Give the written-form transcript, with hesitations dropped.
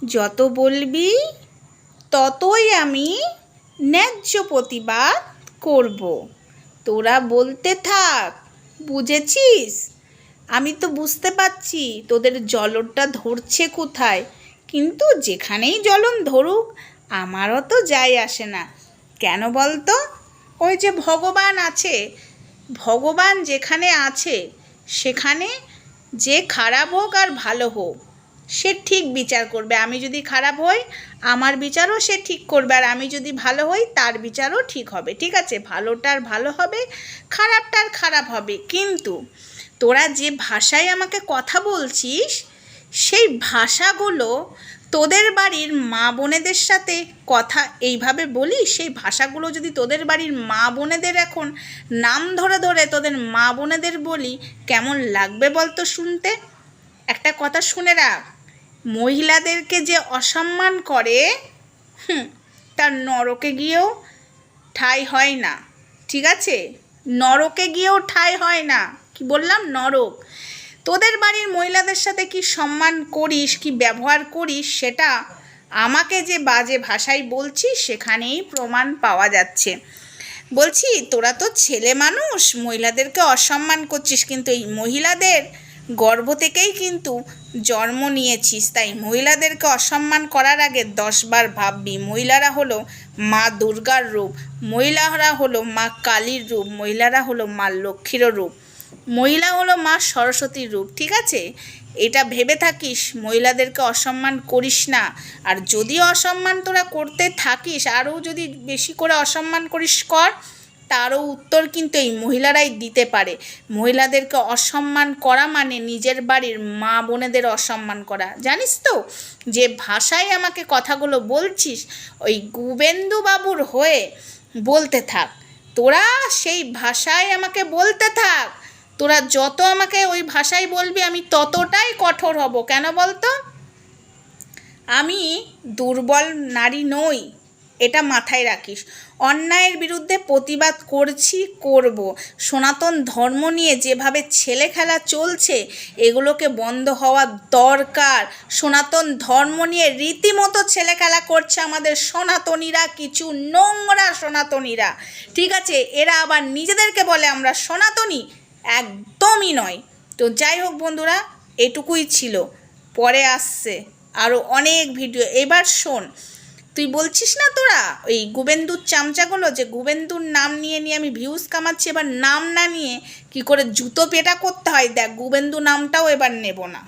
যত বলবি ততই আমি ন্যায্য প্রতিবাদ করব। তোরা বলতে থাক, বুঝেছিস? আমি তো বুঝতে পারছি তোদের জ্বলনটা ধরছে কোথায়, কিন্তু যেখানেই জ্বলন ধরুক আমারও তো যায় আসে না। কেন বলতো? ওই যে ভগবান আছে, ভগবান যেখানে আছে সেখানে যে খারাপ হোক আর ভালো হোক সে ঠিক বিচার করবে। আমি যদি খারাপ হই আমার বিচারও সে ঠিক করবে, আর আমি যদি ভালো হই তার বিচারও ঠিক হবে। ঠিক আছে, ভালোটার ভালো হবে, খারাপটার খারাপ হবে। কিন্তু তোরা যে ভাষায় আমাকে কথা বলছিস সেই ভাষাগুলো তোদের বাড়ির মা বোনেদের সাথে কথা এইভাবে বলিস, সেই ভাষাগুলো যদি তোদের বাড়ির মা বোনেদের এখন নাম ধরে ধরে তোদের মা বোনেদের বলি, কেমন লাগবে বলতো শুনতে? একটা কথা শুনে রাখ, মহিলাদেরকে যে অসম্মান করে তার নরকে গিয়েও ঠাঁই হয় না। ঠিক আছে, নরকে গিয়েও ঠাঁই হয় না। কি বললাম? নরক। তোদের বাড়ির মহিলাদের সাথে কি সম্মান করিস, কি ব্যবহার করিস, সেটা আমাকে যে বাজে ভাষায় বলছিস সেখানেই প্রমাণ পাওয়া যাচ্ছে। বলছি, তোরা তো ছেলে মানুষ, মহিলাদেরকে অসম্মান করছিস, কিন্তু এই মহিলাদের গর্ভ থেকেই কিন্তু জন্ম নিয়েছিস, তাই মহিলাদেরকে অসম্মান করার আগে 10 বার ভাববি। মহিলারা হলো মা দুর্গার রূপ, মহিলারা হলো মা কালীর রূপ, মহিলারা হলো মা লক্ষ্মীরও রূপ, মহিলা হলো মা সরস্বতীর রূপ। ঠিক আছে, এটা ভেবে থাকিস, মহিলাদেরকে অসম্মান করিস না। আর যদি অসম্মান তোরা করতে থাকিস, আরও যদি বেশি করে অসম্মান করিস কর, তারও উত্তর কিন্তু এই মহিলারাই দিতে পারে। মহিলাদেরকে অসম্মান করা মানে নিজের বাড়ির মা বোনেদের অসম্মান করা। জানিস তো, যে ভাষায় আমাকে কথাগুলো বলছিস ওই গুবেন্দু বাবুর হয়ে বলতে থাক, তোরা সেই ভাষায় আমাকে বলতে থাক। তোরা যত আমাকে ওই ভাষায় বলবি আমি ততটাই কঠোর হব। কেন বলতো? আমি দুর্বল নারী নই, এটা মাথায় রাখিস। অন্যায়ের বিরুদ্ধে প্রতিবাদ করছি, করব। সনাতন ধর্ম নিয়ে যেভাবে ছেলে খেলা চলছে এগুলোকে বন্ধ হওয়া দরকার। সনাতন ধর্ম নিয়ে রীতিমতো ছেলে খেলা করছে আমাদের সনাতনীরা, কিছু নোংরা সনাতনীরা। ঠিক আছে, এরা আবার নিজেদেরকে বলে আমরা সনাতনী, একদমই নয়। তো যাই হোক বন্ধুরা, এটুকুই ছিল। পরে আসছে আরও অনেক ভিডিও। এবার শোন, তুই বলছিস না তোরা ওই গুবেন্দুর চামচাগুলো, যে গুবেন্দুর নাম নিয়ে নিয়ে আমি ভিউজ কামাচ্ছি, এবার নাম না নিয়ে কি করে জুতো পেটা করতে হয় দেখ, গুবেন্দু নামটাও এবার নেব না।